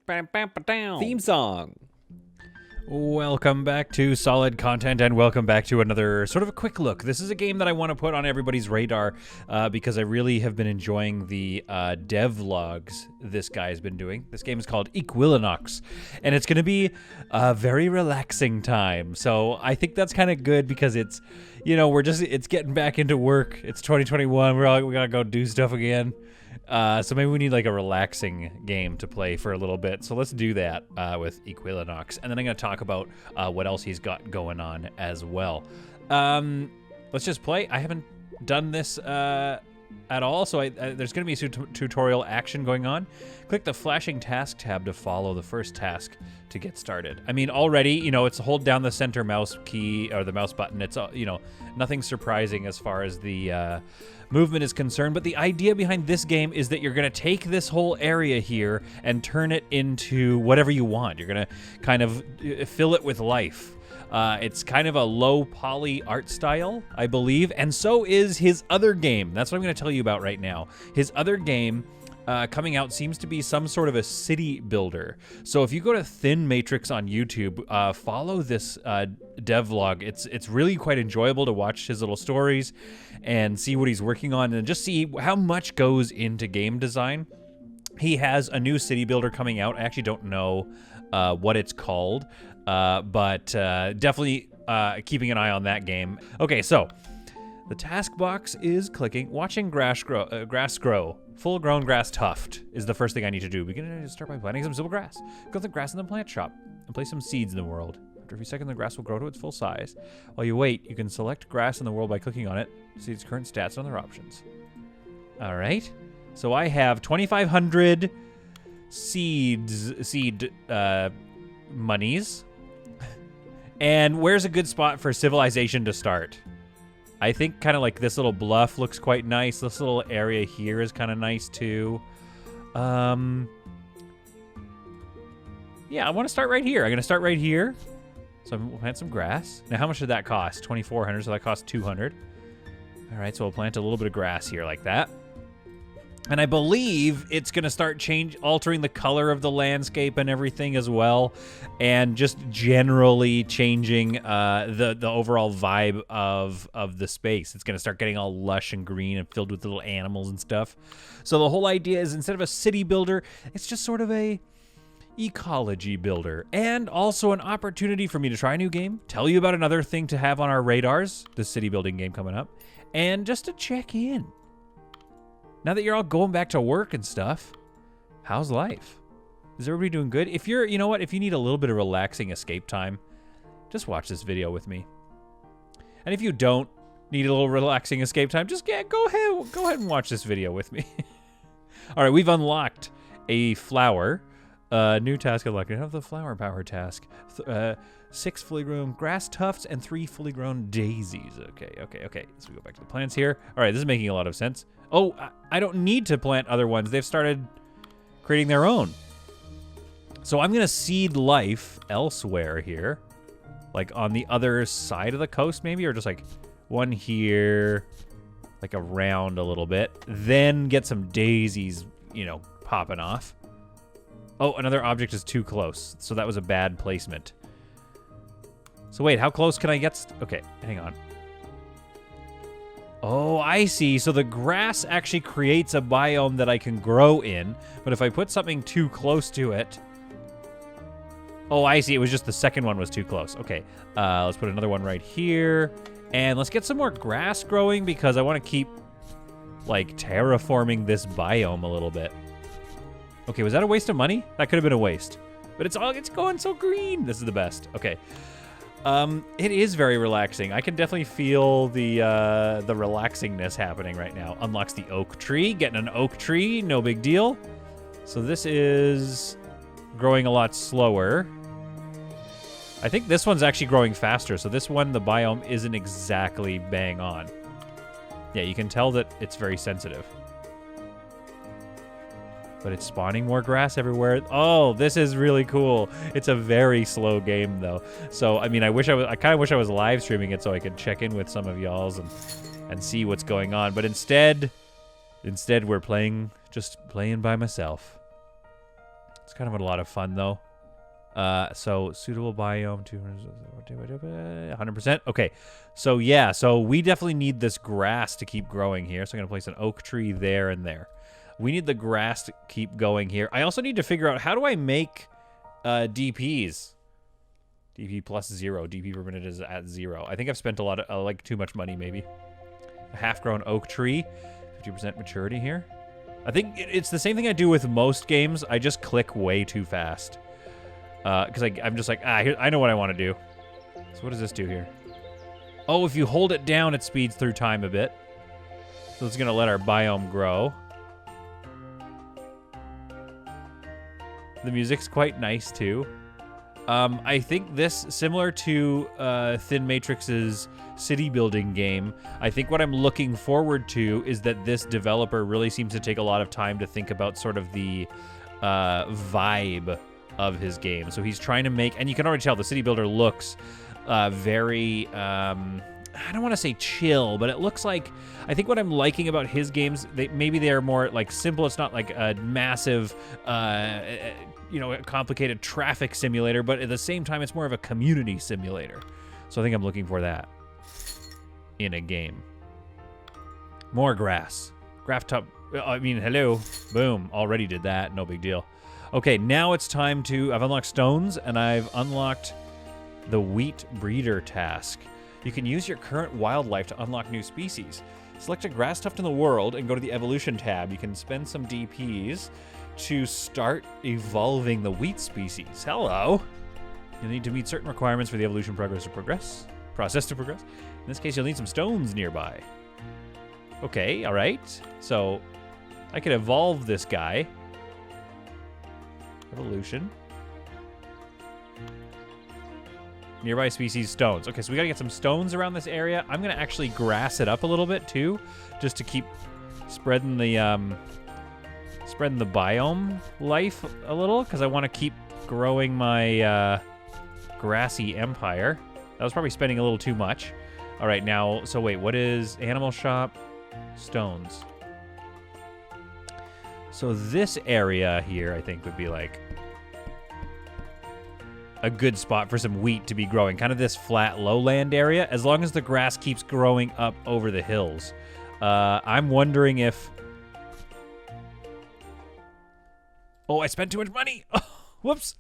Theme song. Welcome back to Solid Content, and welcome back to another sort of a quick look. This is a game that I want to put on everybody's radar because I really have been enjoying the devlogs this guy has been doing. This game is called Equilinox, and it's going to be a very relaxing time. So I think that's kind of good because it's, you know, it's getting back into work. It's 2021. We gotta go do stuff again. So maybe we need like a relaxing game to play for a little bit. So let's do that with Equilinox. And then I'm going to talk about what else he's got going on as well. Let's just play. I haven't done this at all. So there's going to be a tutorial action going on. Click the flashing task tab to follow the first task to get started. I mean, already, you know, it's hold down the center mouse key or the mouse button. It's, you know, nothing surprising as far as the movement is concerned, but the idea behind this game is that you're going to take this whole area here and turn it into whatever you want. You're going to kind of fill it with life. It's kind of a low poly art style, I believe, and so is his other game. That's what I'm going to tell you about right now. His other game coming out seems to be some sort of a city builder. So if you go to Thin Matrix on YouTube, follow this devlog. It's really quite enjoyable to watch his little stories and see what he's working on and just see how much goes into game design. He has a new city builder coming out. I actually don't know what it's called, but definitely keeping an eye on that game. Okay, so the task box is clicking. Watching grass grow. Full-grown grass tuft is the first thing I need to do. We're going to start by planting some simple grass. Go to the grass in the plant shop and place some seeds in the world. After a few seconds, the grass will grow to its full size. While you wait, you can select grass in the world by clicking on it, see its current stats and other options. All right. So I have 2,500 seed monies. And where's a good spot for civilization to start? I think kind of like this little bluff looks quite nice. This little area here is kind of nice too. Yeah, I want to start right here. I'm going to start right here. So I'm going to plant some grass. Now, how much did that cost? 2,400, so that costs 200. All right, so we'll plant a little bit of grass here like that. And I believe it's going to start altering the color of the landscape and everything as well, and just generally changing the overall vibe of the space. It's going to start getting all lush and green and filled with little animals and stuff. So the whole idea is instead of a city builder, it's just sort of a ecology builder, and also an opportunity for me to try a new game, tell you about another thing to have on our radars, the city building game coming up, and just to check in. Now that you're all going back to work and stuff, how's life? Is everybody doing good? If you're, you know what, if you need a little bit of relaxing escape time, just watch this video with me. And if you don't need a little relaxing escape time, just go ahead and watch this video with me. All right, we've unlocked a flower. New task unlocked. I have the flower power task. 6 fully grown grass tufts and 3 fully grown daisies. Okay. So we go back to the plants here. All right, this is making a lot of sense. Oh, I don't need to plant other ones. They've started creating their own. So I'm going to seed life elsewhere here. Like on the other side of the coast maybe, or just like one here, like around a little bit. Then get some daisies, you know, popping off. Oh, another object is too close. So that was a bad placement. So wait, how close can I get? Okay, hang on. Oh, I see. So the grass actually creates a biome that I can grow in, but if I put something too close to it... Oh, I see. It was just the second one was too close. Okay, let's put another one right here. And let's get some more grass growing because I want to keep, like, terraforming this biome a little bit. Okay, was that a waste of money? That could have been a waste. But it's going so green. This is the best. Okay. It is very relaxing. I can definitely feel the relaxingness happening right now. Unlocks the oak tree. Getting an oak tree, no big deal. So this is growing a lot slower. I think this one's actually growing faster. So this one, the biome isn't exactly bang on. Yeah, you can tell that it's very sensitive. But it's spawning more grass everywhere. Oh, this is really cool. It's a very slow game, though. So, I mean, I kind of wish I was live streaming it so I could check in with some of y'all's and see what's going on. But instead we're just playing by myself. Let's kind of a lot of fun, though. So suitable biome, 100%. Okay, so yeah, so we definitely need this grass to keep growing here. So I'm gonna place an oak tree there and there. We need the grass to keep going here. I also need to figure out, how do I make DPs? DP plus 0. DP per minute is at 0. I think I've spent a lot of, like, too much money, maybe. A half-grown oak tree. 50% maturity here. I think it's the same thing I do with most games. I just click way too fast. Because I'm just like, here, I know what I want to do. So what does this do here? Oh, if you hold it down, it speeds through time a bit. So it's going to let our biome grow. The music's quite nice, too. I think this, similar to Thin Matrix's city building game, I think what I'm looking forward to is that this developer really seems to take a lot of time to think about sort of the vibe of his game. So he's trying to make, and you can already tell the city builder looks very, I don't want to say chill, but it looks like, I think what I'm liking about his games, maybe they are more like simple. It's not like a massive, you know, a complicated traffic simulator, but at the same time, it's more of a community simulator. So I think I'm looking for that in a game. More grass. Graph top, I mean, hello. Boom. Already did that. No big deal. Okay, now it's time to... I've unlocked stones, and I've unlocked the wheat breeder task. You can use your current wildlife to unlock new species. Select a grass tuft in the world and go to the evolution tab. You can spend some DPs to start evolving the wheat species. Hello! You'll need to meet certain requirements for the evolution process to progress. In this case, you'll need some stones nearby. Okay, alright. So, I could evolve this guy. Evolution. Nearby species, stones. Okay, so we gotta get some stones around this area. I'm gonna actually grass it up a little bit too, just to keep spreading the biome life a little, because I want to keep growing my grassy empire. That was probably spending a little too much. All right, now, so wait, what is animal shop? Stones. So this area here, I think, would be like a good spot for some wheat to be growing. Kind of this flat lowland area, as long as the grass keeps growing up over the hills. I'm wondering if... Oh, I spent too much money! Oh, whoops!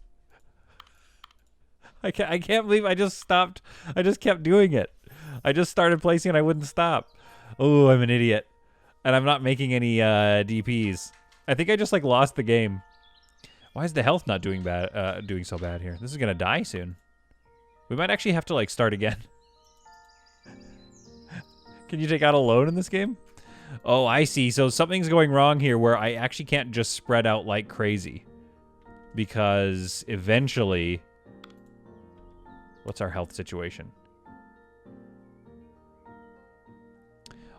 I can't believe I just stopped. I just kept doing it. I just started placing and I wouldn't stop. Oh, I'm an idiot. And I'm not making any DPs. I think I just like lost the game. Why is the health not doing so bad here? This is gonna die soon. We might actually have to like start again. Can you take out a loan in this game? Oh, I see. So something's going wrong here where I actually can't just spread out like crazy. Because eventually... What's our health situation?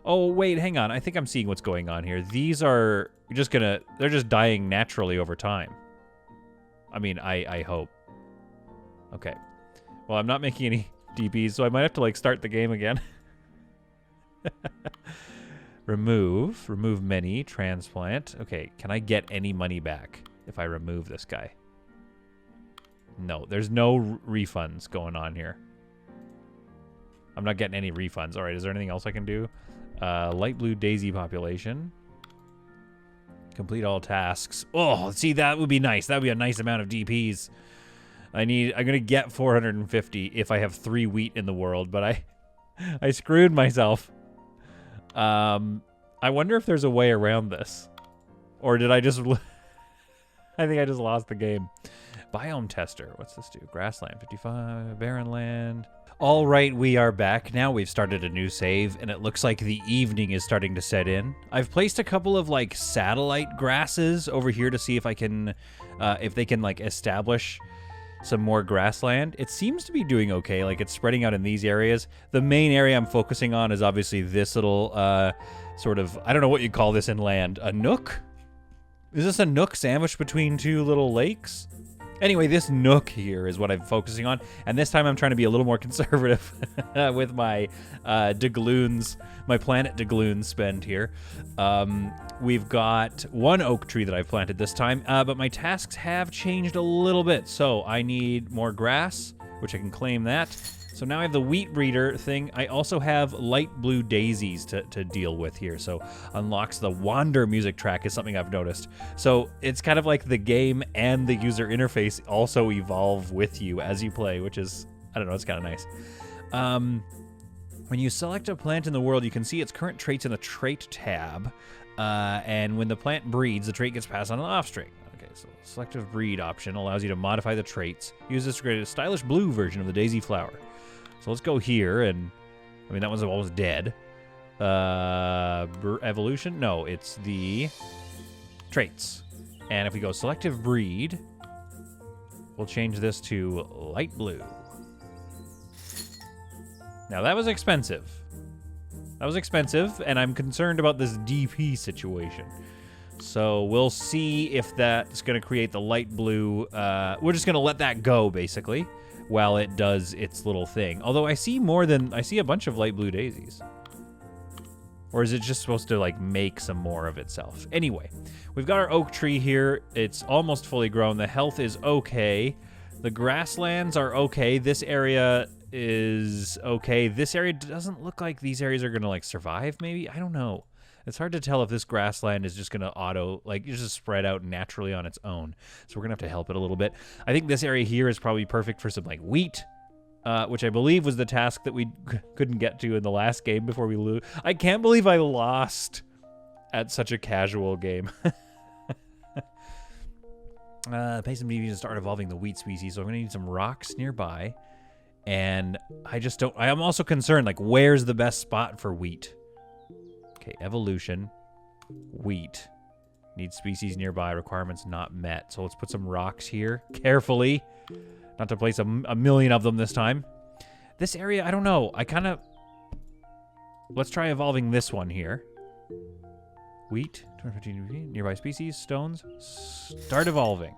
Oh, wait, hang on. I think I'm seeing what's going on here. These are just gonna... They're just dying naturally over time. I mean, I hope. Okay. Well, I'm not making any DPs, so I might have to, like, start the game again. Remove many, transplant. Okay, can I get any money back if I remove this guy? No, there's no refunds going on here. I'm not getting any refunds. All right, is there anything else I can do? Light blue daisy population. Complete all tasks. Oh, see, that would be nice. That would be a nice amount of DPs. I'm gonna get 450 if I have 3 wheat in the world, but I screwed myself. I wonder if there's a way around this. Or did I just... I think I just lost the game. Biome tester. What's this do? Grassland, 55. Barren land. All right, we are back. Now we've started a new save, and it looks like the evening is starting to set in. I've placed a couple of, like, satellite grasses over here to see if I can... if they can, like, establish some more grassland. It seems to be doing okay. Like, it's spreading out in these areas. The main area I'm focusing on is obviously this little sort of... I don't know what you'd call this in land. A nook? Is this a nook sandwiched between 2 little lakes? Anyway, this nook here is what I'm focusing on, and this time I'm trying to be a little more conservative with my doubloons, my planet doubloons spend here. We've got one oak tree that I've planted this time, but my tasks have changed a little bit. So I need more grass, which I can claim that. So now I have the wheat breeder thing. I also have light blue daisies to deal with here. So unlocks the Wander music track is something I've noticed. So it's kind of like the game and the user interface also evolve with you as you play, which is, I don't know, it's kind of nice. When you select a plant in the world, you can see its current traits in the trait tab. And when the plant breeds, the trait gets passed on to the offspring. Okay, so selective breed option allows you to modify the traits. Use this to create a stylish blue version of the daisy flower. So let's go here, and I mean, that one's almost dead. Evolution? No, it's the traits. And if we go selective breed, we'll change this to light blue. Now, that was expensive. That was expensive, and I'm concerned about this DP situation. So we'll see if that's going to create the light blue. We're just going to let that go, basically, while it does its little thing. Although I see a bunch of light blue daisies. Or is it just supposed to, like, make some more of itself? Anyway, we've got our oak tree here. It's almost fully grown. The health is okay. The grasslands are okay. This area is okay. This area doesn't look like these areas are going to, like, survive, maybe? I don't know. It's hard to tell if this grassland is just going to just spread out naturally on its own. So we're going to have to help it a little bit. I think this area here is probably perfect for some, like, wheat, which I believe was the task that we couldn't get to in the last game before we lose. I can't believe I lost at such a casual game. Pay some DV to start evolving the wheat species, so I'm going to need some rocks nearby. And I am also concerned, like, where's the best spot for wheat? Okay, evolution, wheat, need species nearby, requirements not met. So let's put some rocks here, carefully, not to place a million of them this time. This area, I don't know, let's try evolving this one here. Wheat, 215 nearby species, stones, start evolving.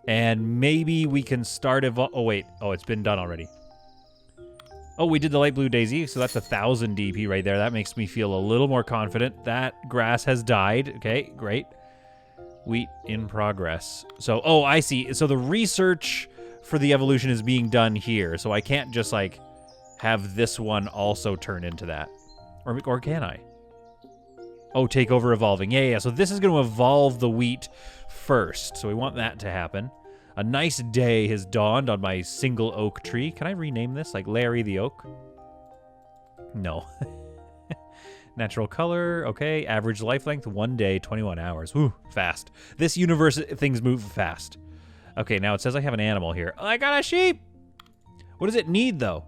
And maybe we can start it's been done already. Oh, we did the light blue daisy, so that's 1,000 DP right there. That makes me feel a little more confident. That grass has died. Okay, great. Wheat in progress. So, oh, I see. So the research for the evolution is being done here. So I can't just, like, have this one also turn into that. Or can I? Oh, take over evolving. Yeah. So this is going to evolve the wheat first. So we want that to happen. A nice day has dawned on my single oak tree. Can I rename this? Like Larry the Oak? No. Natural color. Okay. Average life length, 1 day, 21 hours. Whew, fast. This universe, things move fast. Okay, now it says I have an animal here. I got a sheep! What does it need, though?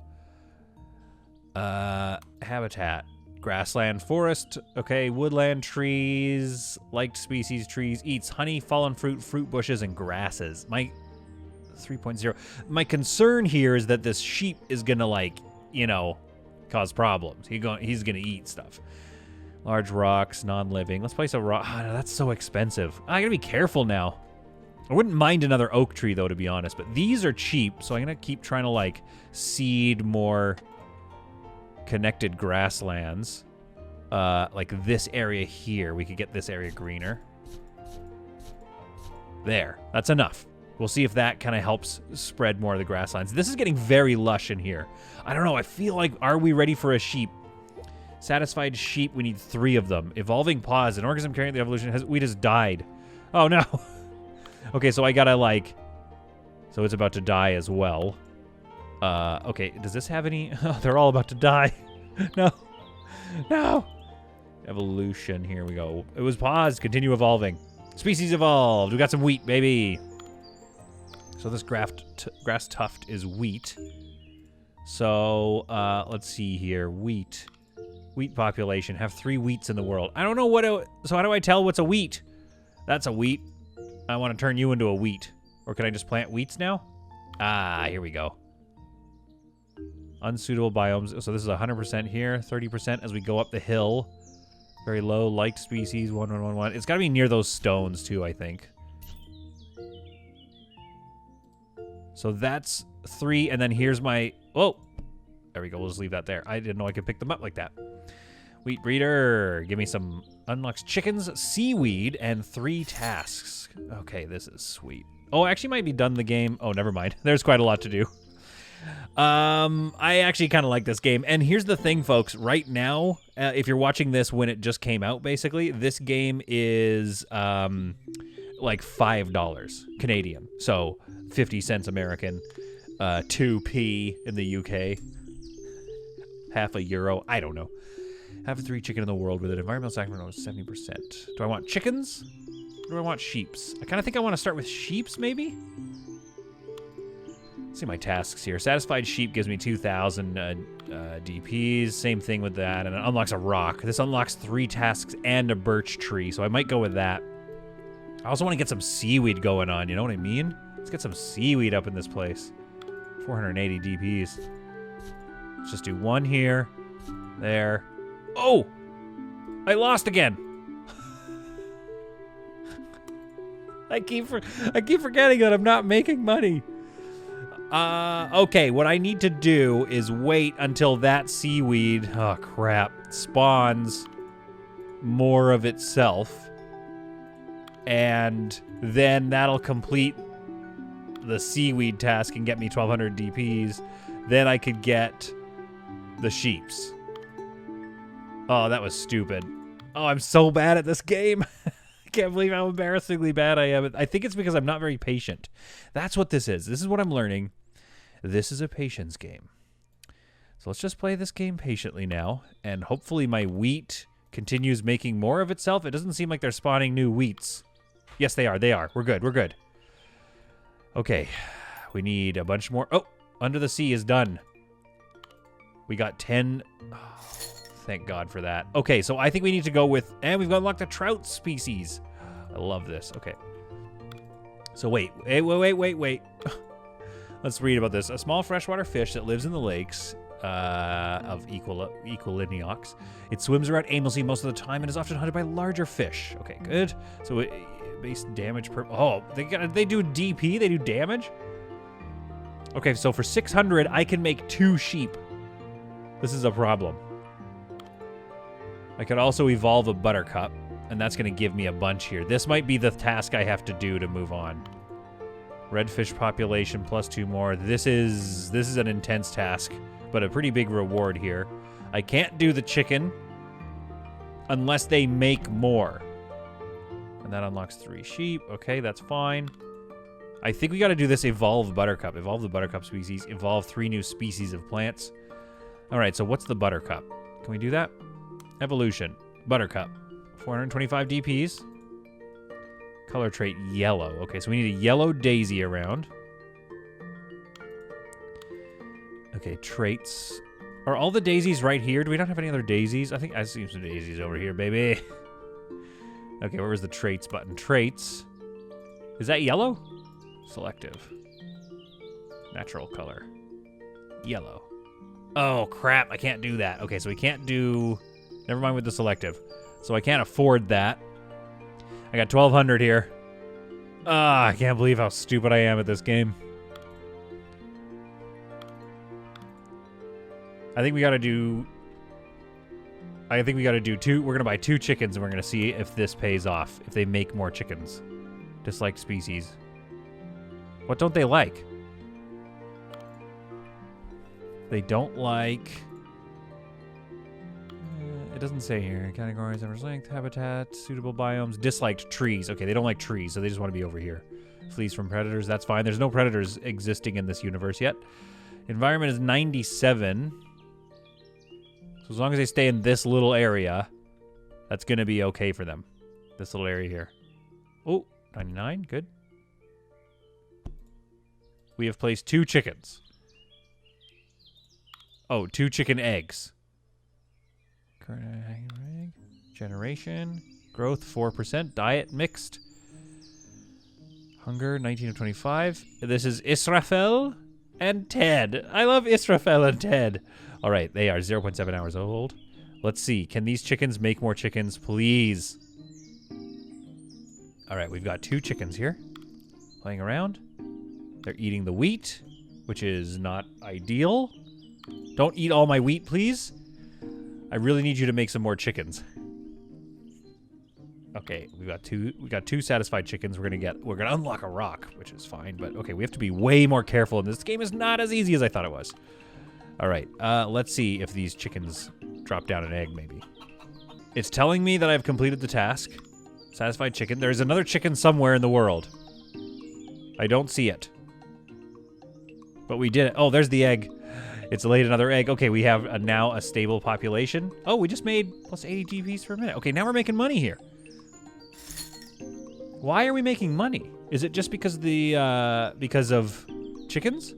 Habitat. Grassland, forest, okay, woodland, trees, liked species, trees, eats honey, fallen fruit, fruit bushes, and grasses. My 3.0. My concern here is that this sheep is gonna, like, you know, cause problems. He's gonna eat stuff. Large rocks, non-living. Let's place a rock. Oh, no, that's so expensive. I gotta be careful now. I wouldn't mind another oak tree, though, to be honest, but these are cheap, so I'm gonna keep trying to, like, seed more connected grasslands. Like this area here. We could get this area greener. There. That's enough. We'll see if that kind of helps spread more of the grasslands. This is getting very lush in here. I don't know. I feel like, are we ready for a sheep? Satisfied sheep. We need 3 of them. Evolving paws. An organism carrying the evolution we just died. Oh, no. Okay, so I gotta, like... So it's about to die as well. Okay, does this have any... Oh, they're all about to die. No. No. Evolution. Here we go. It was paused. Continue evolving. Species evolved. We got some wheat, baby. So this grass tuft is wheat. So, let's see here. Wheat. Wheat population. Have 3 wheats in the world. I don't know what... So how do I tell what's a wheat? That's a wheat. I want to turn you into a wheat. Or can I just plant wheats now? Ah, here we go. Unsuitable biomes. So this is 100% here, 30% as we go up the hill. Very low, liked species, 1111. It's got to be near those stones, too, I think. So that's 3, and then here's my... Oh! There we go. We'll just leave that there. I didn't know I could pick them up like that. Wheat breeder. Give me some unlocks chickens, seaweed, and 3 tasks. Okay, this is sweet. Oh, I actually might be done the game. Oh, never mind. There's quite a lot to do. I actually kind of like this game. And here's the thing, folks. Right now, if you're watching this when it just came out, basically, this game is like $5 Canadian. So 50 cents American, 2p in the UK. Half a euro. I don't know. Have 3 chicken in the world with an environmental sacrifice of 70%. Do I want chickens? Or do I want sheeps? I kind of think I want to start with sheeps, maybe? Let's see my tasks here. Satisfied sheep gives me 2,000 DPs. Same thing with that. And it unlocks a rock. This unlocks 3 tasks and a birch tree. So I might go with that. I also want to get some seaweed going on. You know what I mean? Let's get some seaweed up in this place. 480 DPs. Let's just do 1 here. There. Oh! I lost again. I keep forgetting that I'm not making money. Okay, what I need to do is wait until that seaweed, oh crap, spawns more of itself. And then that'll complete the seaweed task and get me 1,200 DPs. Then I could get the sheeps. Oh, that was stupid. Oh, I'm so bad at this game. I can't believe how embarrassingly bad I am. I think it's because I'm not very patient. That's what this is. This is what I'm learning. This is a patience game. So let's just play this game patiently now, and hopefully my wheat continues making more of itself. It doesn't seem like they're spawning new wheats. Yes, they are. They are. We're good. We're good. Okay. We need a bunch more. Oh, Under the Sea is done. We got 10... Oh, thank God for that. Okay, so I think we need to go with... And we've unlocked the trout species. I love this. Okay. So wait. Wait. Let's read about this. A small freshwater fish that lives in the lakes of Equilinox. It swims around aimlessly most of the time and is often hunted by larger fish. Okay, good. So base damage per... Oh, they do DP? They do damage? Okay, so for 600, I can make 2 sheep. This is a problem. I could also evolve a buttercup, and that's going to give me a bunch here. This might be the task I have to do to move on. Redfish population plus 2 more. This is an intense task, but a pretty big reward here. I can't do the chicken unless they make more. And that unlocks 3 sheep. Okay, that's fine. I think we got to do this evolve buttercup. Evolve the buttercup species. Evolve 3 new species of plants. All right, so what's the buttercup? Can we do that? Evolution. Buttercup. 425 DPs. Color trait yellow. Okay, so we need a yellow daisy around. Okay, traits. Are all the daisies right here? Do we not have any other daisies? I think I see some daisies over here, baby. Okay, where was the traits button? Traits. Is that yellow? Selective. Natural color. Yellow. Oh, crap. I can't do that. Okay, so we can't do... Never mind with the selective. So I can't afford that. I got 1,200 here. Ah, I can't believe how stupid I am at this game. I think we gotta do 2. We're gonna buy 2 chickens and we're gonna see if this pays off. If they make more chickens. Disliked species. What don't they like? They don't like... It doesn't say here. Categories, average length, habitat, suitable biomes, disliked trees. Okay, they don't like trees, so they just want to be over here. Flees from predators, that's fine. There's no predators existing in this universe yet. Environment is 97. So as long as they stay in this little area, that's going to be okay for them. This little area here. Oh, 99, good. We have placed 2 chickens. Oh, 2 chicken eggs. Generation. Growth 4%. Diet mixed. Hunger 19 of 25. This is Israfel and Ted. I love Israfel and Ted. All right, they are 0.7 hours old. Let's see. Can these chickens make more chickens, please? All right, we've got 2 chickens here. Playing around. They're eating the wheat, which is not ideal. Don't eat all my wheat, please. I really need you to make some more chickens. Okay, we got two satisfied chickens. We're gonna unlock a rock, which is fine, but okay, we have to be way more careful, and this game is not as easy as I thought it was. All right, let's see if these chickens drop down an egg, maybe. It's telling me that I've completed the task. Satisfied chicken. There's another chicken somewhere in the world. I don't see it. But we did it. Oh, there's the egg. It's laid another egg. Okay, we have now a stable population. Oh, we just made plus 80 GPs per minute. Okay, now we're making money here. Why are we making money? Is it just because because of chickens?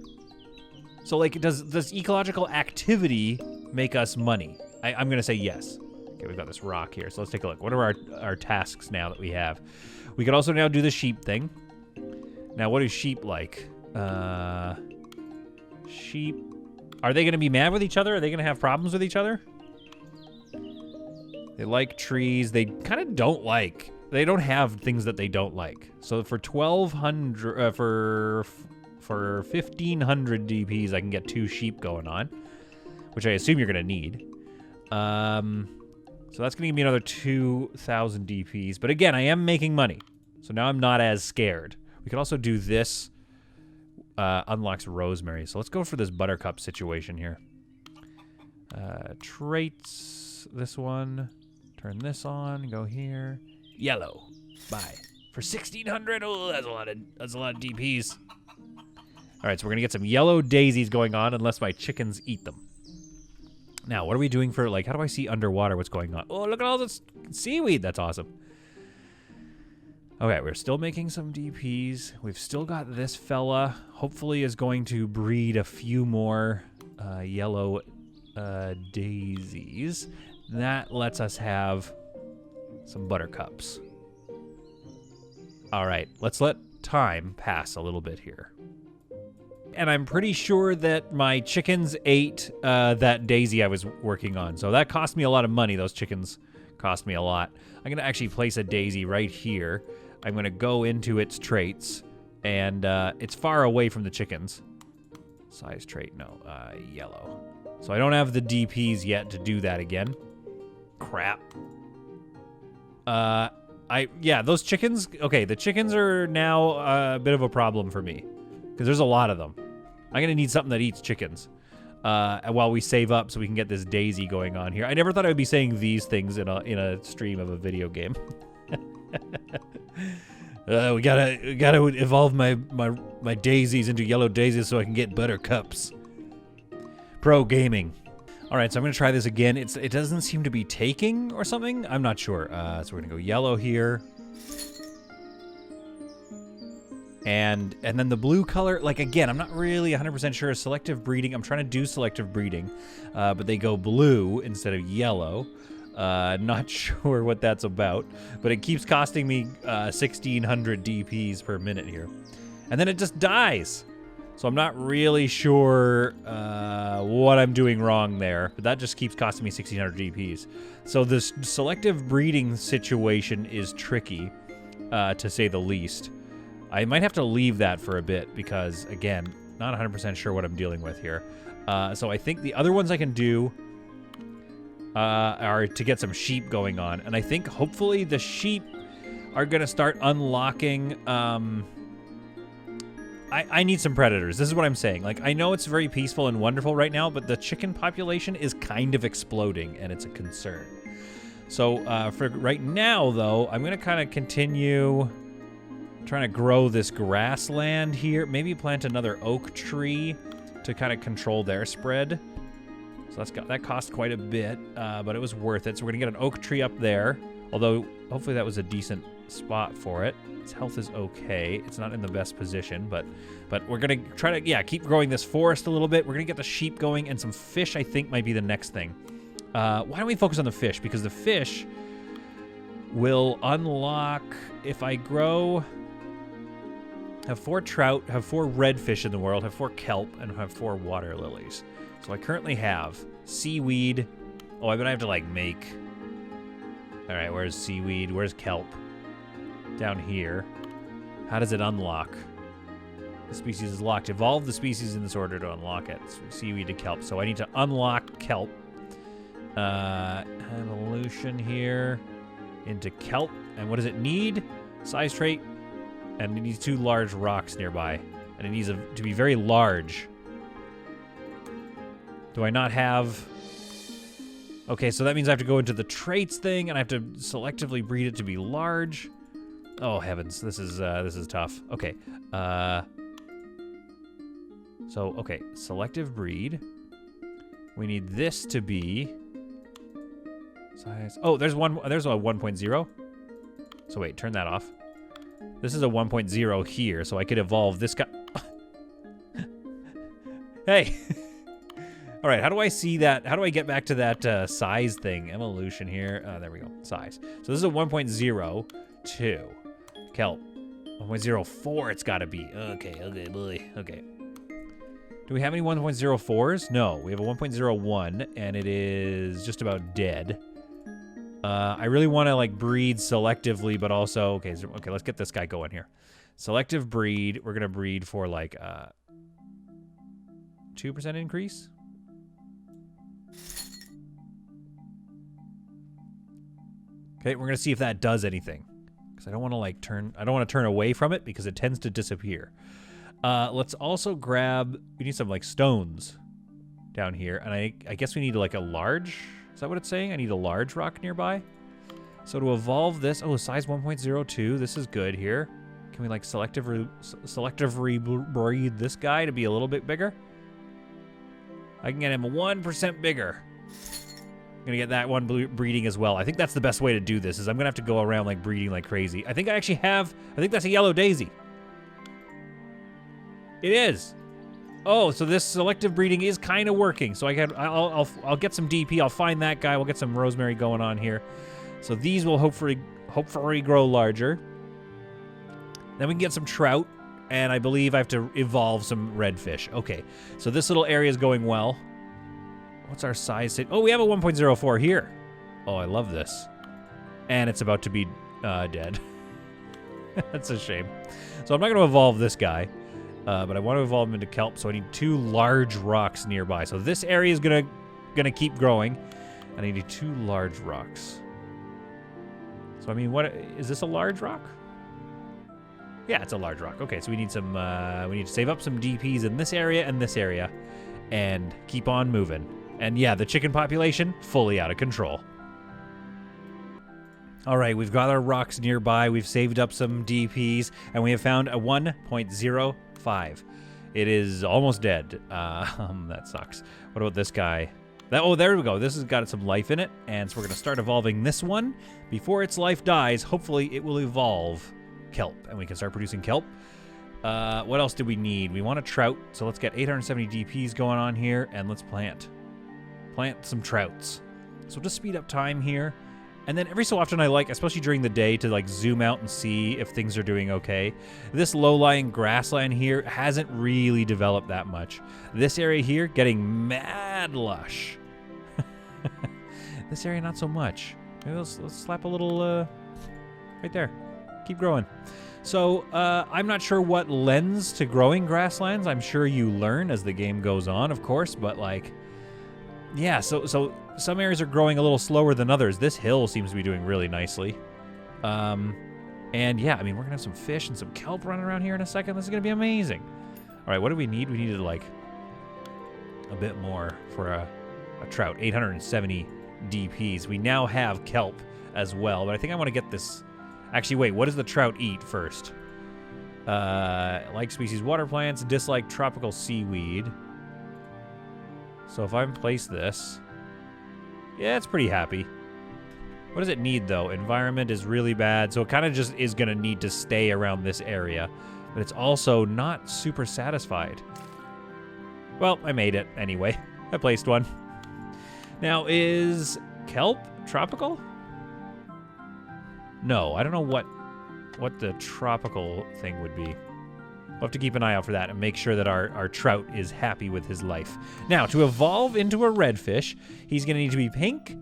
So, like, does ecological activity make us money? I'm gonna say yes. Okay, we've got this rock here, so let's take a look. What are our tasks now that we have? We could also now do the sheep thing. Now, what do sheep like? Sheep. Are they gonna be mad with each other? Are they gonna have problems with each other? They like trees. They kind of don't like. They don't have things that they don't like. So for 1,200, for 1,500 DPs, I can get 2 sheep going on, which I assume you're gonna need. So that's gonna give me another 2,000 DPs. But again, I am making money, so now I'm not as scared. We could also do this. Unlocks rosemary. So let's go for this buttercup situation here. Traits. This one. Turn this on. Go here. Yellow. Buy. For 1,600. Oh, that's a lot of DPs. All right, so we're gonna get some yellow daisies going on unless my chickens eat them. Now, what are we doing for, like, how do I see underwater what's going on? Oh, look at all this seaweed. That's awesome. Okay, we're still making some DPs. We've still got this fella. Hopefully is going to breed a few more yellow daisies. That lets us have some buttercups. All right, let's let time pass a little bit here. And I'm pretty sure that my chickens ate that daisy I was working on. So that cost me a lot of money. Those chickens cost me a lot. I'm going to actually place a daisy right here. I'm going to go into its traits. And it's far away from the chickens. Size trait, no. Yellow. So I don't have the DPs yet to do that again. Crap. Yeah, those chickens. Okay, the chickens are now a bit of a problem for me. Because there's a lot of them. I'm going to need something that eats chickens. While we save up so we can get this daisy going on here. I never thought I would be saying these things in a stream of a video game. We gotta evolve my daisies into yellow daisies so I can get buttercups. Pro gaming. All right, so I'm gonna try this again. It doesn't seem to be taking or something. I'm not sure. So we're gonna go yellow here. And then the blue color, like, again, I'm not really 100% sure. Selective breeding, I'm trying to do selective breeding, but they go blue instead of yellow. Not sure what that's about, but it keeps costing me 1,600 DPs per minute here. And then it just dies. So I'm not really sure what I'm doing wrong there, but that just keeps costing me 1,600 DPs. So this selective breeding situation is tricky, to say the least. I might have to leave that for a bit because, again, not 100% sure what I'm dealing with here. So I think the other ones I can do are to get some sheep going on. And I think hopefully the sheep are going to start unlocking... I need some predators. This is what I'm saying. Like, I know it's very peaceful and wonderful right now, but the chicken population is kind of exploding, and it's a concern. So for right now, though, I'm going to kind of continue... trying to grow this grassland here. Maybe plant another oak tree to kind of control their spread. So that cost quite a bit, but it was worth it. So we're gonna get an oak tree up there. Although hopefully that was a decent spot for it. Its health is okay. It's not in the best position, but we're gonna try to keep growing this forest a little bit. We're gonna get the sheep going, and some fish I think might be the next thing. Why don't we focus on the fish? Because the fish will unlock if I grow. Have 4 trout, have 4 redfish in the world, have 4 kelp, and have 4 water lilies. So I currently have seaweed. Oh, I bet I have to, like, make... All right, where's seaweed? Where's kelp? Down here. How does it unlock? The species is locked. Evolve the species in this order to unlock it. Seaweed to kelp. So I need to unlock kelp. Evolution here into kelp. And what does it need? Size trait. And it needs 2 large rocks nearby. And it needs to be very large. Do I not have... Okay, so that means I have to go into the traits thing, and I have to selectively breed it to be large. Oh, heavens. This is tough. Okay. Okay. Selective breed. We need this to be... Size... Oh, there's a 1.0. So wait, turn that off. This is a 1.0 here, so I could evolve this guy... Hey! Alright, how do I see that? How do I get back to that size thing? Evolution here. There we go. Size. So this is a 1.02. Kelp. 1.04 it's got to be. Okay, boy. Okay. Do we have any 1.04s? No. We have a 1.01, and it is just about dead. I really want to, like, breed selectively, but also... Okay, let's get this guy going here. Selective breed. We're going to breed for, like, 2% increase? Okay, we're going to see if that does anything. Because I don't want to, like, I don't want to turn away from it because it tends to disappear. Let's also grab... We need some, like, stones down here. And I guess we need, like, a large... Is that what it's saying? I need a large rock nearby. So to evolve this... Oh, size 1.02. This is good here. Can we, like, selectively breed this guy to be a little bit bigger? I can get him 1% bigger. I'm gonna get that one breeding as well. I think that's the best way to do this, is I'm gonna have to go around, like, breeding like crazy. I think I think that's a yellow daisy. It is. Oh, so this selective breeding is kind of working. So I'll get some DP. I'll find that guy. We'll get some rosemary going on here. So these will hopefully grow larger. Then we can get some trout, and I believe I have to evolve some redfish. Okay, so this little area is going well. What's our size? Oh, we have a 1.04 here. Oh, I love this. And it's about to be dead. That's a shame. So I'm not going to evolve this guy. But I want to evolve him into kelp, so I need 2 large rocks nearby. So this area is gonna keep growing, and I need 2 large rocks. So I mean, what is this, a large rock? Yeah, it's a large rock. Okay, so we need some. We need to save up some DPs in this area and this area, and keep on moving. And yeah, the chicken population fully out of control. All right, we've got our rocks nearby. We've saved up some DPs, and we have found a 1.05. It is almost dead. That sucks. What about this guy? Oh, there we go. This has got some life in it, and so we're going to start evolving this one. Before its life dies, hopefully it will evolve kelp, and we can start producing kelp. What else do we need? We want a trout, so let's get 870 DPs going on here, and let's plant some trouts. So just speed up time here. And then every so often I like, especially during the day, to like zoom out and see if things are doing okay. This low-lying grassland here hasn't really developed that much. This area here, getting mad lush. This area, not so much. Maybe let's slap a little, right there. Keep growing. So, I'm not sure what lends to growing grasslands. I'm sure you learn as the game goes on, of course, but like... Yeah, so some areas are growing a little slower than others. This hill seems to be doing really nicely. And yeah, I mean, we're going to have some fish and some kelp running around here in a second. This is going to be amazing. All right, what do we need? We needed, like, a bit more for a trout. 870 DPs. We now have kelp as well, but I think I want to get this... Actually, wait, what does the trout eat first? Like species water plants, dislike tropical seaweed. So if I place this, yeah, it's pretty happy. What does it need, though? Environment is really bad, so it kind of just is going to need to stay around this area. But it's also not super satisfied. Well, I made it anyway. I placed one. Now, is kelp tropical? No, I don't know what the tropical thing would be. We'll have to keep an eye out for that and make sure that our trout is happy with his life. Now, to evolve into a redfish, he's going to need to be pink,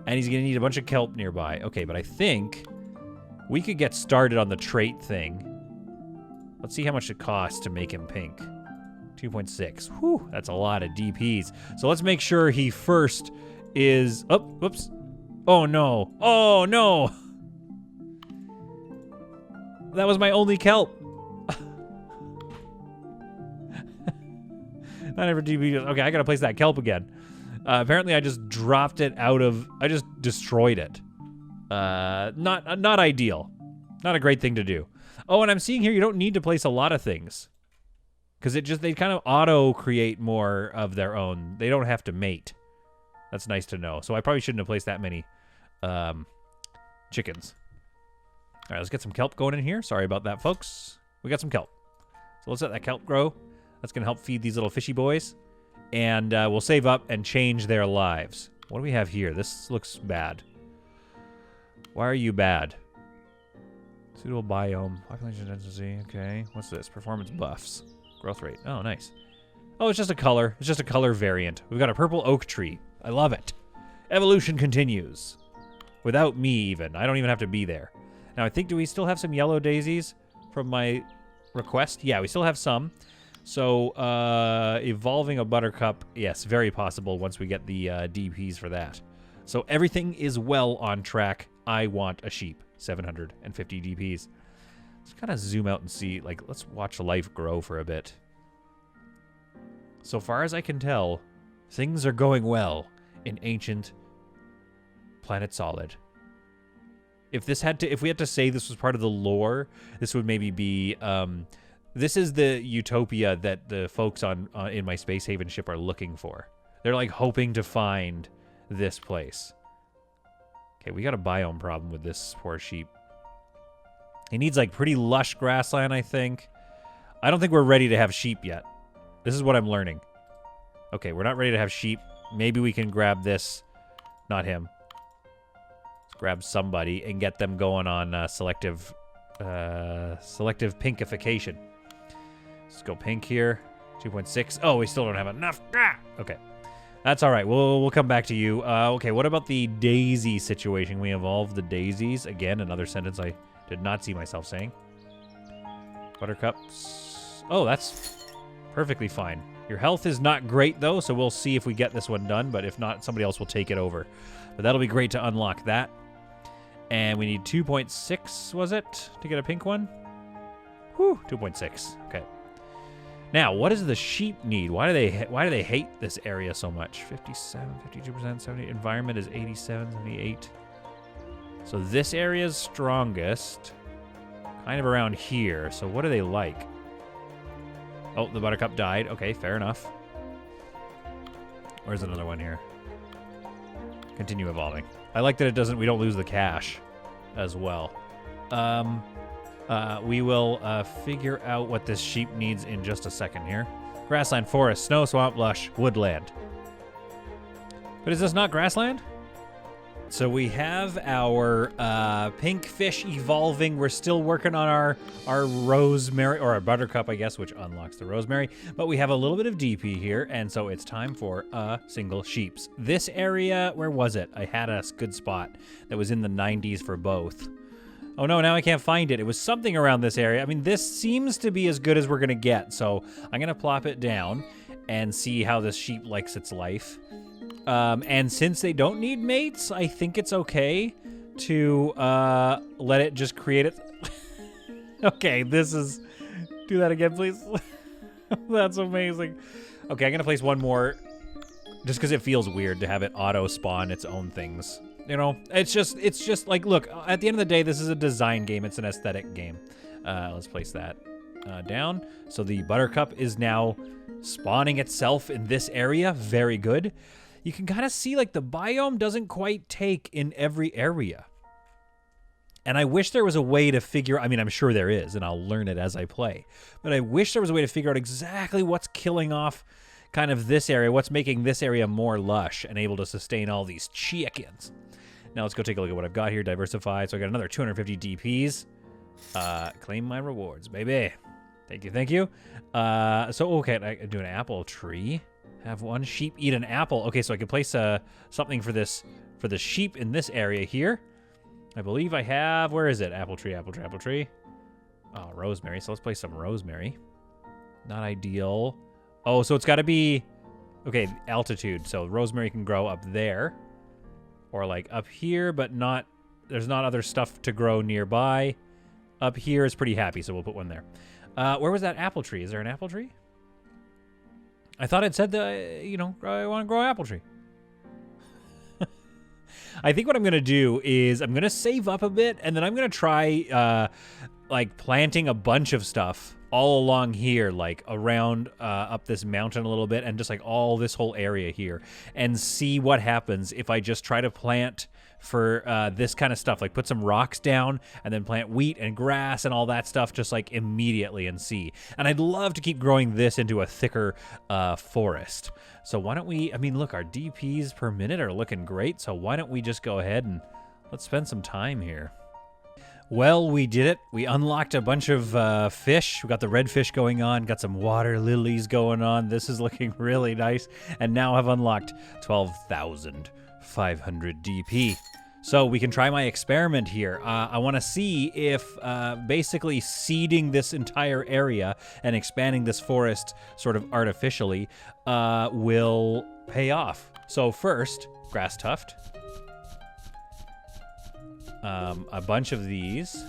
and he's going to need a bunch of kelp nearby. Okay, but I think we could get started on the trait thing. Let's see how much it costs to make him pink. 2.6. Whew, that's a lot of DPs. So let's make sure he first is... Oh, whoops. Oh, no. Oh, no. That was my only kelp. Not ever DP. Okay, I gotta place that kelp again. Apparently, I just dropped it out of... I just destroyed it. Not ideal. Not a great thing to do. Oh, and I'm seeing here you don't need to place a lot of things. Because they kind of auto-create more of their own. They don't have to mate. That's nice to know. So I probably shouldn't have placed that many chickens. All right, let's get some kelp going in here. Sorry about that, folks. We got some kelp. So let's let that kelp grow. That's going to help feed these little fishy boys. And we'll save up and change their lives. What do we have here? This looks bad. Why are you bad? Suitable biome. Population density. Okay. What's this? Performance buffs. Growth rate. Oh, nice. Oh, it's just a color. It's just a color variant. We've got a purple oak tree. I love it. Evolution continues. Without me, even. I don't even have to be there. Now, I think, do we still have some yellow daisies from my request? Yeah, we still have some. So, evolving a buttercup, yes, very possible once we get the DPs for that. So, everything is well on track. I want a sheep. 750 DPs. Let's kind of zoom out and see, like, let's watch life grow for a bit. So far as I can tell, things are going well in ancient Planet Solid. If we had to say this was part of the lore, this would maybe be, this is the utopia that the folks in my Space Haven ship are looking for. They're like hoping to find this place. Okay, we got a biome problem with this poor sheep. He needs like pretty lush grassland, I think. I don't think we're ready to have sheep yet. This is what I'm learning. Okay, we're not ready to have sheep. Maybe we can grab this. Not him. Let's grab somebody and get them going on selective pinkification. Let's go pink here. 2.6. Oh, we still don't have enough. Ah! Okay. That's all right. We'll come back to you. Okay, what about the daisy situation? We evolved the daisies. Again, another sentence I did not see myself saying. Buttercups. Oh, that's perfectly fine. Your health is not great, though, so we'll see if we get this one done. But if not, somebody else will take it over. But that'll be great to unlock that. And we need 2.6, was it, to get a pink one? Whew, 2.6. Okay. Now, what does the sheep need? Why do they hate this area so much? 57, 52%, 70. Environment is 87, 78. So this area is strongest, kind of around here. So what do they like? Oh, the buttercup died. Okay, fair enough. Where's another one here? Continue evolving. I like that we don't lose the cash as well. We will figure out what this sheep needs in just a second here. Grassland, forest, snow, swamp, lush, woodland. But is this not grassland? So we have our pink fish evolving. We're still working on our rosemary, or our buttercup, I guess, which unlocks the rosemary. But we have a little bit of DP here, and so it's time for a single sheeps. This area, where was it? I had a good spot that was in the 90s for both. Oh no, now I can't find it. It was something around this area. I mean, this seems to be as good as we're going to get. So I'm going to plop it down and see how this sheep likes its life. And since they don't need mates, I think it's okay to let it just create it. Okay, this is... Do that again, please. That's amazing. Okay, I'm going to place one more just because it feels weird to have it auto-spawn its own things. You know, it's just like, look, at the end of the day, this is a design game. It's an aesthetic game. Let's place that down. So the buttercup is now spawning itself in this area. Very good. You can kind of see, like, the biome doesn't quite take in every area. And I wish there was a way to figure... I mean, I'm sure there is, and I'll learn it as I play. But I wish there was a way to figure out exactly what's killing off kind of this area, what's making this area more lush and able to sustain all these chickens. Now let's go take a look at what I've got here. Diversify. So I got another 250 DPs. Claim my rewards, baby. Thank you, thank you. So, okay, I do an apple tree. Have one sheep eat an apple. Okay, so I can place something for the sheep in this area here. I believe I have... Where is it? Apple tree, apple tree, apple tree. Oh, rosemary. So let's place some rosemary. Not ideal. Oh, so it's got to be... Okay, altitude. So rosemary can grow up there. Or like up here, but not... There's not other stuff to grow nearby. Up here is pretty happy, so we'll put one there. Where was that apple tree? Is there an apple tree? I thought it said that, you know, I want to grow an apple tree. I think what I'm going to do is I'm going to save up a bit, and then I'm going to try, like, planting a bunch of stuff all along here, like, around up this mountain a little bit, and just, like, all this whole area here, and see what happens if I just try to plant for this kind of stuff, like put some rocks down and then plant wheat and grass and all that stuff just like immediately and see. And I'd love to keep growing this into a thicker forest. So why don't we, I mean, look, our DPs per minute are looking great. So why don't we just go ahead and let's spend some time here. Well, we did it. We unlocked a bunch of fish. We got the red fish going on, got some water lilies going on. This is looking really nice. And now I've unlocked 12,500 DP. So we can try my experiment here. I want to see if basically seeding this entire area and expanding this forest sort of artificially will pay off. So first, grass tuft. A bunch of these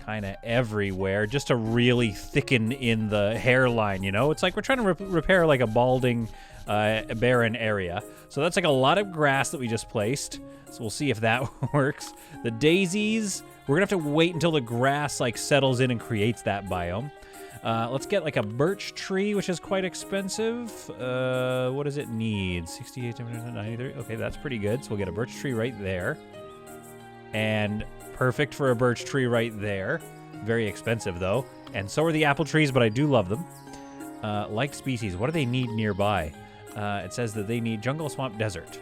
kind of everywhere just to really thicken in the hairline, you know? It's like we're trying to repair like a balding barren area. So that's like a lot of grass that we just placed. So we'll see if that works. The daisies, we're gonna have to wait until the grass like settles in and creates that biome. Let's get like a birch tree, which is quite expensive. What does it need? 68, 93. Okay, that's pretty good. So we'll get a birch tree right there. And perfect for a birch tree right there. Very expensive though. And so are the apple trees, but I do love them. Liked species, what do they need nearby? It says that they need jungle, swamp, desert.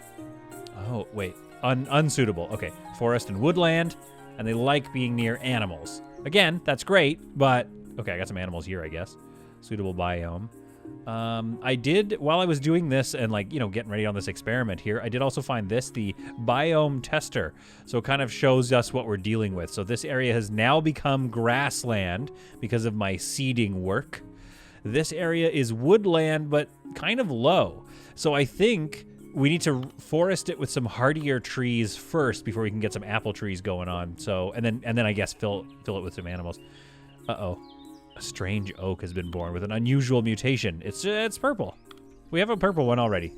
Oh, wait. Unsuitable. Okay. Forest and woodland. And they like being near animals. Again, that's great, but... Okay, I got some animals here, I guess. Suitable biome. I did, while I was doing this and, like, you know, getting ready on this experiment here, I did also find this, the biome tester. So it kind of shows us what we're dealing with. So this area has now become grassland because of my seeding work. This area is woodland, but kind of low. So I think we need to forest it with some hardier trees first before we can get some apple trees going on. So, and then I guess fill it with some animals. Uh-oh. A strange oak has been born with an unusual mutation. It's purple. We have a purple one already.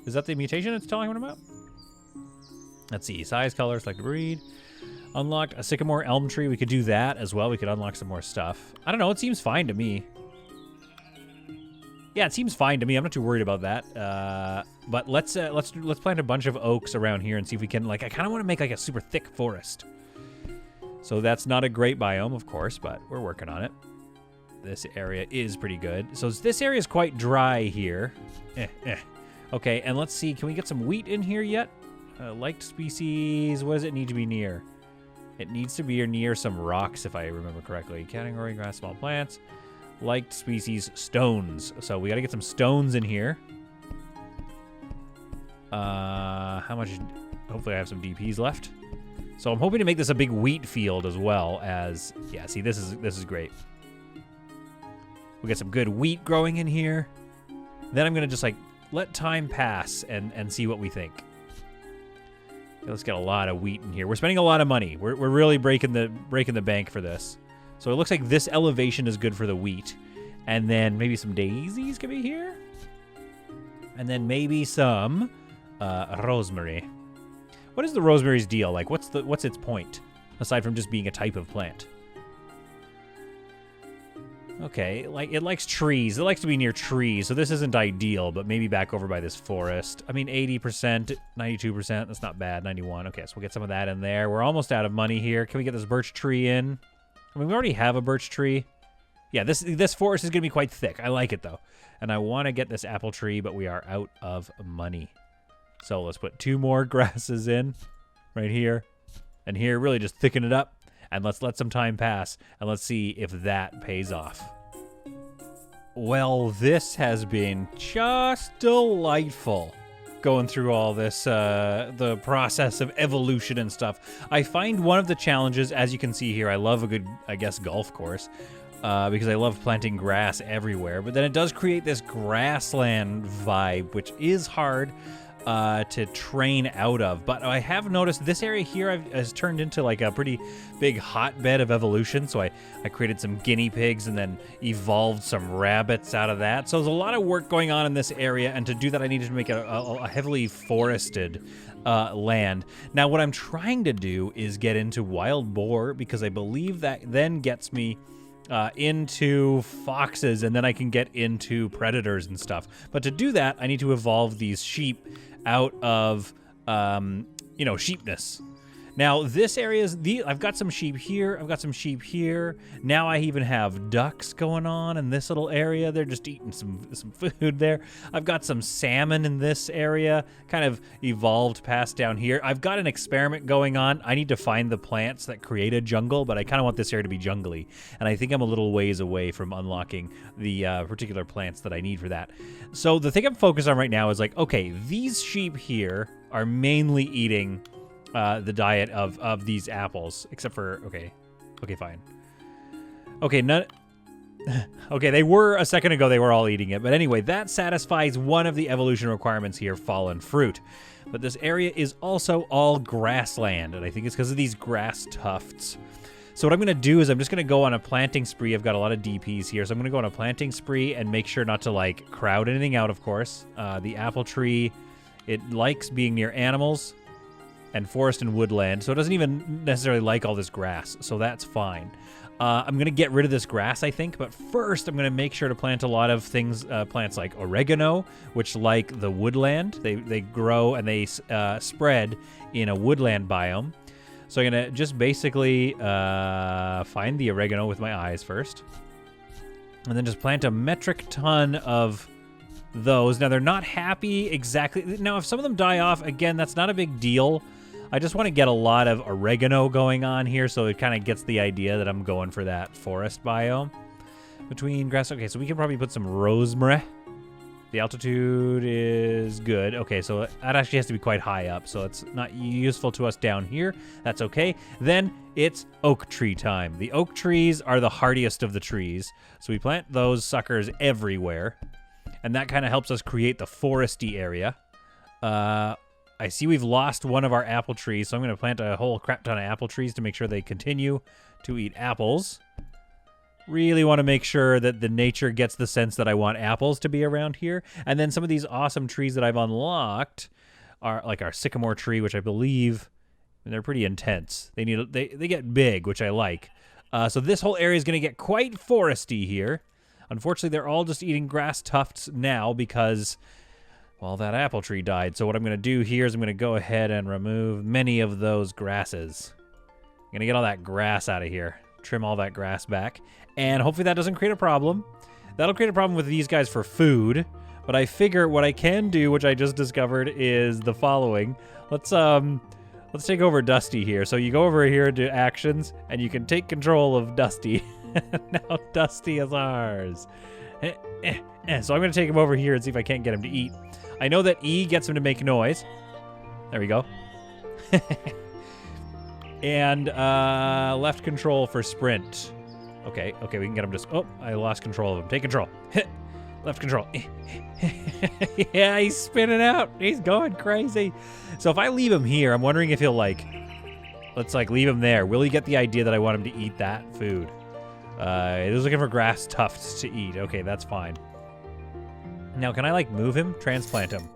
Is that the mutation it's telling one about? Let's see. Size, color, select breed. Unlocked a sycamore elm tree. We could do that as well. We could unlock some more stuff. I don't know. It seems fine to me. Yeah, it seems fine to me. I'm not too worried about that. But let's plant a bunch of oaks around here and see if we can, like, I kind of want to make like a super thick forest. So that's not a great biome, of course, but we're working on it. This area is pretty good. So this area is quite dry here. Okay, and let's see. Can we get some wheat in here yet? Liked species. What does it need to be near? It needs to be near some rocks, if I remember correctly. Category, grass, small plants. Liked species, stones. So we got to get some stones in here. How much? Hopefully I have some DPs left. So I'm hoping to make this a big wheat field as well as... Yeah, see, this is great. We got some good wheat growing in here. Then I'm going to just, like, let time pass and see what we think. Okay, let's get a lot of wheat in here. We're spending a lot of money. We're really breaking the bank for this. So it looks like this elevation is good for the wheat. And then maybe some daisies can be here. And then maybe some rosemary. What is the rosemary's deal? Like, what's its point? Aside from just being a type of plant. Okay, like, it likes trees. It likes to be near trees, so this isn't ideal, but maybe back over by this forest. I mean, 80%, 92%, that's not bad, 91. Okay, so we'll get some of that in there. We're almost out of money here. Can we get this birch tree in? I mean, we already have a birch tree. Yeah, this forest is going to be quite thick. I like it, though. And I want to get this apple tree, but we are out of money. So let's put 2 more grasses in right here and here. Really just thicken it up. And let's let some time pass, and let's see if that pays off. Well, this has been just delightful. going through all this, the process of evolution and stuff. I find one of the challenges, as you can see here, I love a good, I guess, golf course, because I love planting grass everywhere. But then it does create this grassland vibe, which is hard to train out of. But I have noticed this area here has turned into like a pretty big hotbed of evolution. So I created some guinea pigs and then evolved some rabbits out of that. So there's a lot of work going on in this area, and to do that I needed to make a heavily forested land. Now what I'm trying to do is get into wild boar, because I believe that then gets me into foxes, and then I can get into predators and stuff. But to do that, I need to evolve these sheep out of, sheepness. Now, this area is I've got some sheep here. I've got some sheep here. Now I even have ducks going on in this little area. They're just eating some food there. I've got some salmon in this area, kind of evolved past down here. I've got an experiment going on. I need to find the plants that create a jungle, but I kind of want this area to be jungly. And I think I'm a little ways away from unlocking the particular plants that I need for that. So the thing I'm focused on right now is like, okay, these sheep here are mainly eating the diet of these apples, except for, okay, fine. Okay, okay, they were, a second ago, they were all eating it. But anyway, that satisfies one of the evolution requirements here, fallen fruit. But this area is also all grassland, and I think it's because of these grass tufts. So what I'm going to do is I'm just going to go on a planting spree. I've got a lot of DPs here, so I'm going to go on a planting spree and make sure not to, like, crowd anything out, of course. The apple tree, it likes being near animals and forest and woodland, so it doesn't even necessarily like all this grass, so that's fine. I'm going to get rid of this grass, I think, but first I'm going to make sure to plant a lot of things, plants like oregano, which like the woodland. They grow and they spread in a woodland biome. So I'm going to just basically find the oregano with my eyes first, and then just plant a metric ton of those. Now, they're not happy exactly. Now, if some of them die off, again, that's not a big deal. I just want to get a lot of oregano going on here, so it kind of gets the idea that I'm going for that forest biome between grass. Okay, so we can probably put some rosemary. The altitude is good. Okay, so that actually has to be quite high up, so it's not useful to us down here. That's okay. Then it's oak tree time. The oak trees are the hardiest of the trees, so we plant those suckers everywhere, and that kind of helps us create the foresty area. I see we've lost one of our apple trees, so I'm going to plant a whole crap ton of apple trees to make sure they continue to eat apples. Really want to make sure that the nature gets the sense that I want apples to be around here. And then some of these awesome trees that I've unlocked are like our sycamore tree, which I believe, and they're pretty intense. They get big, which I like. So this whole area is going to get quite foresty here. Unfortunately, they're all just eating grass tufts now because, well, that apple tree died. So what I'm going to do here is I'm going to go ahead and remove many of those grasses. I'm going to get all that grass out of here. Trim all that grass back. And hopefully that doesn't create a problem. That'll create a problem with these guys for food. But I figure what I can do, which I just discovered, is the following. Let's take over Dusty here. So you go over here to actions, and you can take control of Dusty. Now Dusty is ours. So I'm going to take him over here and see if I can't get him to eat. I know that E gets him to make noise. There we go. And left control for sprint. Okay, we can get him to... Oh, I lost control of him. Take control. Left control. Yeah, he's spinning out. He's going crazy. So if I leave him here, I'm wondering if he'll, like... Let's, like, leave him there. Will he get the idea that I want him to eat that food? He's looking for grass tufts to eat. Okay, that's fine. Now, can I, like, move him? Transplant him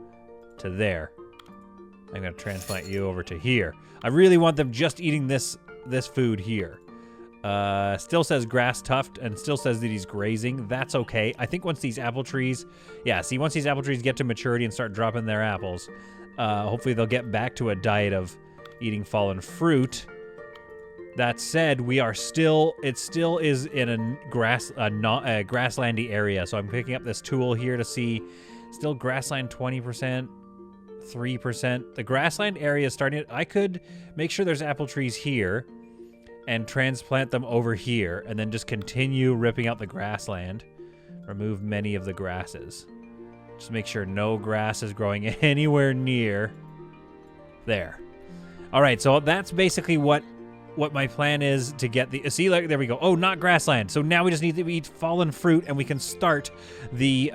to there. I'm going to transplant you over to here. I really want them just eating this food here. Still says grass tuft and still says that he's grazing. That's okay. I think once these apple trees... Yeah, see, once these apple trees get to maturity and start dropping their apples, hopefully they'll get back to a diet of eating fallen fruit. That said, we are still... It still is in a grasslandy area, so I'm picking up this tool here to see... Still grassland 20%, 3%. The grassland area is starting... I could make sure there's apple trees here and transplant them over here, and then just continue ripping out the grassland. Remove many of the grasses. Just make sure no grass is growing anywhere near there. All right, so that's basically what my plan is to get the... See, like, there we go. Oh, not grassland. So now we just need to eat fallen fruit, and we can start the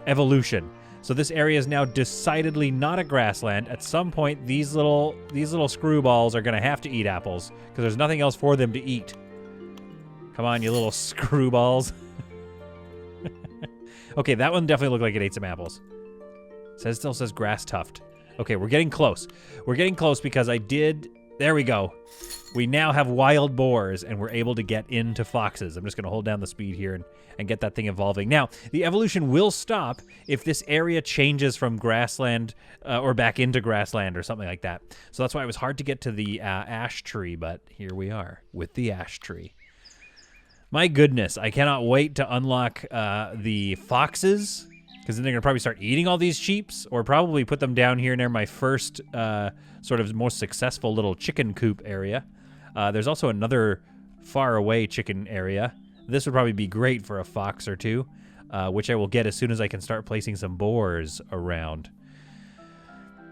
evolution. So this area is now decidedly not a grassland. At some point, these little screwballs are going to have to eat apples because there's nothing else for them to eat. Come on, you little screwballs. Okay, that one definitely looked like it ate some apples. Still says grass tuft. Okay, we're getting close. We're getting close because I did... There we go. We now have wild boars, and we're able to get into foxes. I'm just going to hold down the speed here and get that thing evolving. Now, the evolution will stop if this area changes from grassland or back into grassland or something like that. So that's why it was hard to get to the ash tree, but here we are with the ash tree. My goodness, I cannot wait to unlock the foxes, because then they're going to probably start eating all these sheeps, or probably put them down here near my first sort of most successful little chicken coop area. There's also another far away chicken area. This would probably be great for a fox or two, which I will get as soon as I can start placing some boars around.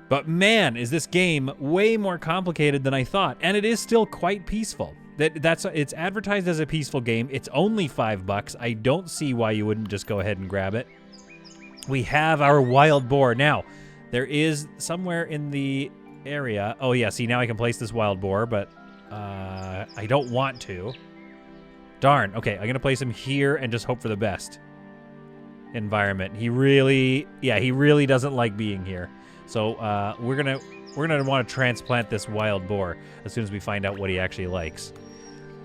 But man, is this game way more complicated than I thought, and it is still quite peaceful. It's advertised as a peaceful game. It's only $5. I don't see why you wouldn't just go ahead and grab it. We have our wild boar. Now, there is somewhere in the area... Oh, yeah, see, now I can place this wild boar, but I don't want to. Darn. Okay, I'm going to place him here and just hope for the best. Environment. He really doesn't like being here. So we're gonna want to transplant this wild boar as soon as we find out what he actually likes.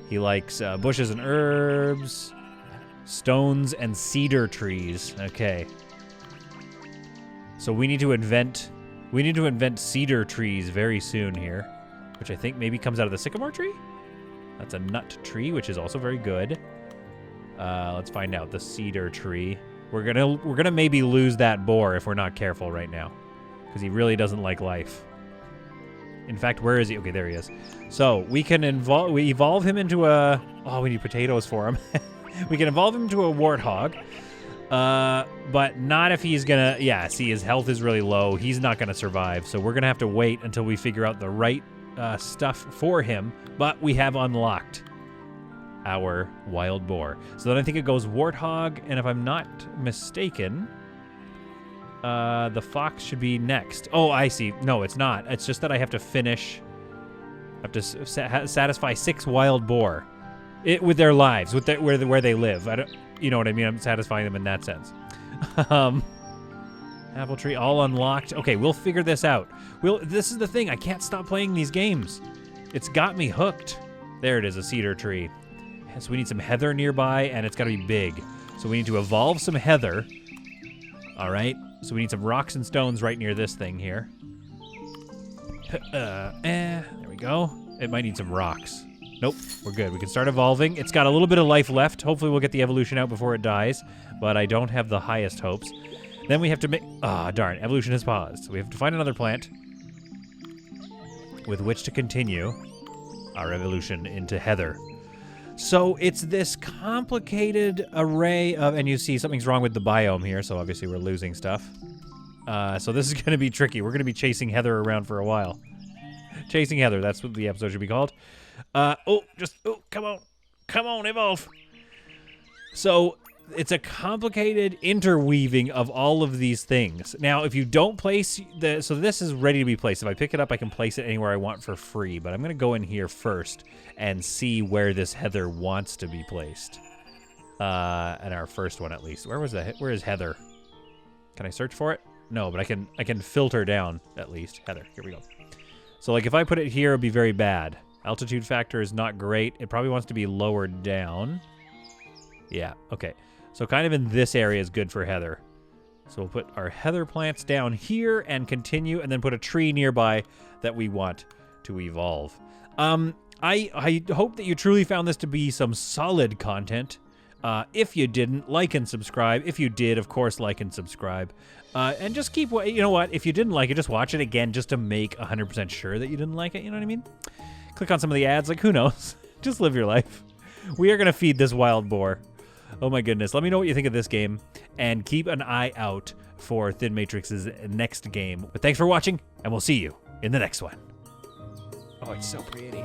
He likes bushes and herbs, stones and cedar trees. Okay. So we need to invent cedar trees very soon here, which I think maybe comes out of the sycamore tree. That's a nut tree, which is also very good. Let's find out the cedar tree. We're gonna maybe lose that boar if we're not careful right now, because he really doesn't like life. In fact, where is he? Okay, there he is. So we can evolve him into a... Oh, we need potatoes for him. We can evolve him into a warthog, but not if he's gonna... Yeah, see, his health is really low. He's not gonna survive, so we're gonna have to wait until we figure out the right stuff for him. But we have unlocked our wild boar. So then I think it goes warthog, and if I'm not mistaken... the fox should be next. Oh, I see. No, it's not. It's just that I have to finish... I have to satisfy 6 wild boar. With their lives, with where they live. You know what I mean? I'm satisfying them in that sense. Apple tree all unlocked. Okay, we'll figure this out. This is the thing. I can't stop playing these games. It's got me hooked. There it is, a cedar tree. So we need some heather nearby, and it's got to be big. So we need to evolve some heather. All right. So we need some rocks and stones right near this thing here. There we go. It might need some rocks. Nope, we're good. We can start evolving. It's got a little bit of life left. Hopefully we'll get the evolution out before it dies, but I don't have the highest hopes. Then we have to make... Ah, darn. Evolution has paused. So we have to find another plant with which to continue our evolution into heather. So it's this complicated array of... And you see something's wrong with the biome here, so obviously we're losing stuff. So this is going to be tricky. We're going to be chasing heather around for a while. Chasing heather, that's what the episode should be called. Come on, evolve. So it's a complicated interweaving of all of these things. Now, if you don't place so this is ready to be placed. If I pick it up, I can place it anywhere I want for free, but I'm going to go in here first and see where this heather wants to be placed. And our first one, at least. Where is heather? Can I search for it? No, but I can filter down, at least. Heather, here we go. So, like, if I put it here, it would be very bad. Altitude factor is not great. It probably wants to be lowered down. Yeah, okay. So kind of in this area is good for heather. So we'll put our heather plants down here and continue, and then put a tree nearby that we want to evolve. I hope that you truly found this to be some solid content. If you didn't, like and subscribe. If you did, of course, like and subscribe. And just keep... You know what? If you didn't like it, just watch it again just to make 100% sure that you didn't like it. You know what I mean? Click on some of the ads. Like, who knows? Just live your life. We are going to feed this wild boar. Oh, my goodness. Let me know what you think of this game. And keep an eye out for Thin Matrix's next game. But thanks for watching, and we'll see you in the next one. Oh, it's so pretty.